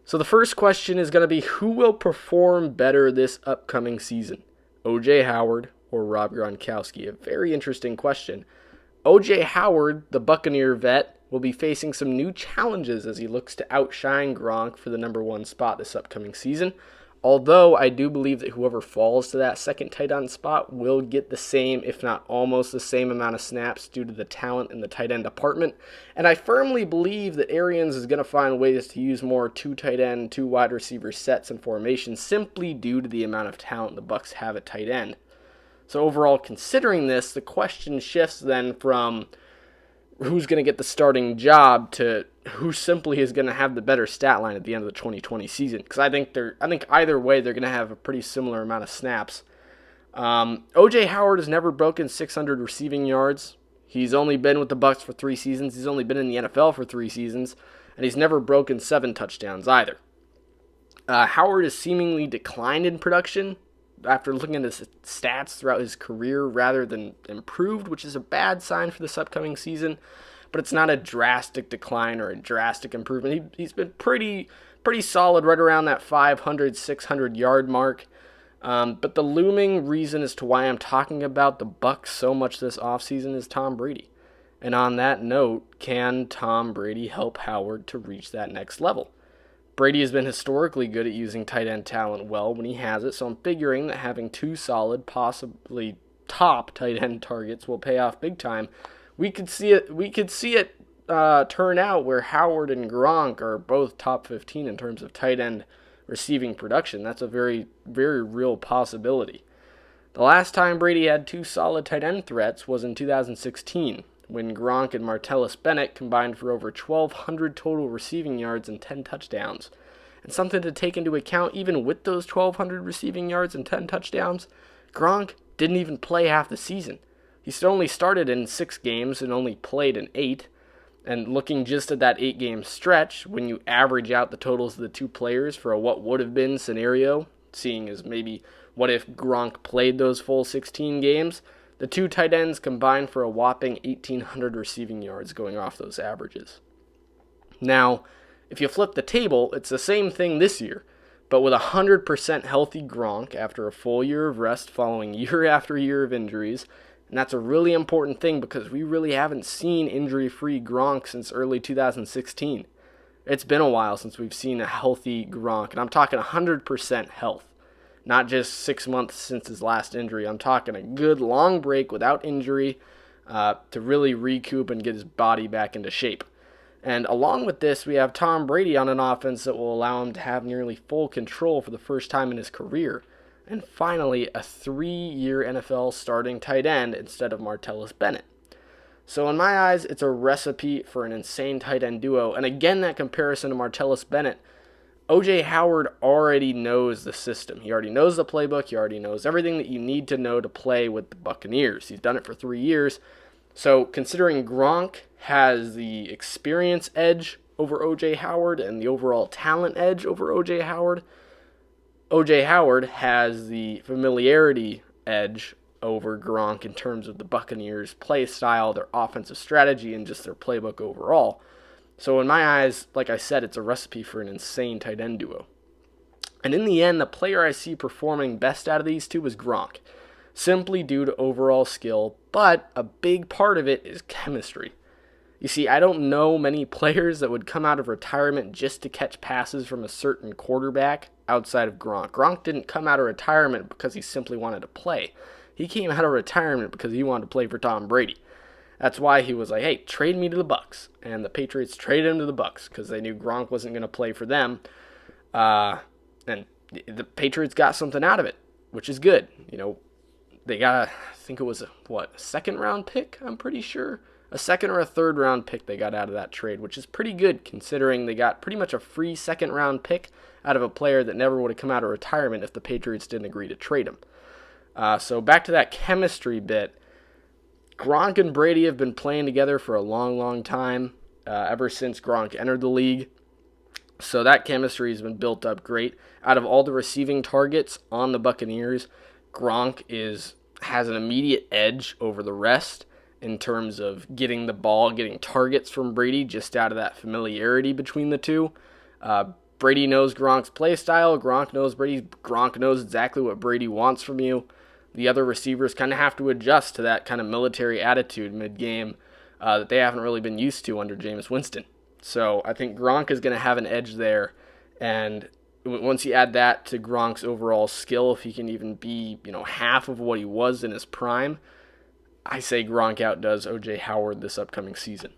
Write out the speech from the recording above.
So the first question is going to be, who will perform better this upcoming season? O.J. Howard or Rob Gronkowski? A very interesting question. O.J. Howard, the Buccaneer vet, will be facing some new challenges as he looks to outshine Gronk for the number one spot this upcoming season. Although I do believe that whoever falls to that second tight end spot will get the same, if not almost the same amount of snaps due to the talent in the tight end department. And I firmly believe that Arians is going to find ways to use more two tight end, two wide receiver sets and formations simply due to the amount of talent the Bucs have at tight end. So overall, considering this, the question shifts then from who's going to get the starting job to who simply is going to have the better stat line at the end of the 2020 season. Because I think either way they're going to have a pretty similar amount of snaps. O.J. Howard has never broken 600 receiving yards. He's only been with the Bucs for 3 seasons. He's only been in the NFL for 3 seasons, and he's never broken 7 touchdowns either. Howard has seemingly declined in production after looking at his stats throughout his career rather than improved, which is a bad sign for this upcoming season. But it's not a drastic decline or a drastic improvement. He's been pretty solid right around that 500, 600 yard mark. But the looming reason as to why I'm talking about the Bucs so much this offseason is Tom Brady. And on that note, can Tom Brady help Howard to reach that next level? Brady has been historically good at using tight end talent well when he has it, so I'm figuring that having 2 solid, possibly top tight end targets will pay off big time. We could see it turn out where Howard and Gronk are both top 15 in terms of tight end receiving production. That's a very, very real possibility. The last time Brady had 2 solid tight end threats was in 2016, when Gronk and Martellus Bennett combined for over 1,200 total receiving yards and 10 touchdowns. And something to take into account, even with those 1,200 receiving yards and 10 touchdowns, Gronk didn't even play half the season. He still only started in 6 games and only played in 8. And looking just at that 8-game stretch, when you average out the totals of the 2 players for a what would have been scenario, seeing as maybe what if Gronk played those full 16 games, the 2 tight ends combined for a whopping 1,800 receiving yards going off those averages. Now, if you flip the table, it's the same thing this year, but with 100% healthy Gronk after a full year of rest following year after year of injuries. And that's a really important thing because we really haven't seen injury-free Gronk since early 2016. It's been a while since we've seen a healthy Gronk, and I'm talking 100% health. Not just 6 months since his last injury. I'm talking a good long break without injury to really recoup and get his body back into shape. And along with this, we have Tom Brady on an offense that will allow him to have nearly full control for the first time in his career. And finally, a 3-year NFL starting tight end instead of Martellus Bennett. So in my eyes, it's a recipe for an insane tight end duo. And again, that comparison to Martellus Bennett, O.J. Howard already knows the system. He already knows the playbook. He already knows everything that you need to know to play with the Buccaneers. He's done it for 3 years. So considering Gronk has the experience edge over O.J. Howard and the overall talent edge over O.J. Howard, O.J. Howard has the familiarity edge over Gronk in terms of the Buccaneers' play style, their offensive strategy, and just their playbook overall. So in my eyes, like I said, it's a recipe for an insane tight end duo. And in the end, the player I see performing best out of these 2 is Gronk, simply due to overall skill, but a big part of it is chemistry. You see, I don't know many players that would come out of retirement just to catch passes from a certain quarterback outside of Gronk. Gronk didn't come out of retirement because he simply wanted to play. He came out of retirement because he wanted to play for Tom Brady. That's why he was like, hey, trade me to the Bucs. And the Patriots traded him to the Bucs because they knew Gronk wasn't going to play for them. And the Patriots got something out of it, which is good. You know, they got, I think it was a 2nd-round pick, I'm pretty sure. A 2nd or a 3rd-round pick they got out of that trade, which is pretty good considering they got pretty much a free 2nd-round pick out of a player that never would have come out of retirement if the Patriots didn't agree to trade him. So back to that chemistry bit. Gronk and Brady have been playing together for a long, long time, ever since Gronk entered the league. So that chemistry has been built up great. Out of all the receiving targets on the Buccaneers, Gronk has an immediate edge over the rest in terms of getting the ball, getting targets from Brady just out of that familiarity between the 2. Brady knows Gronk's play style. Gronk knows Brady. Gronk knows exactly what Brady wants from you. The other receivers kind of have to adjust to that kind of military attitude mid-game that they haven't really been used to under Jameis Winston. So I think Gronk is going to have an edge there. And once you add that to Gronk's overall skill, if he can even be, half of what he was in his prime, I say Gronk outdoes O.J. Howard this upcoming season.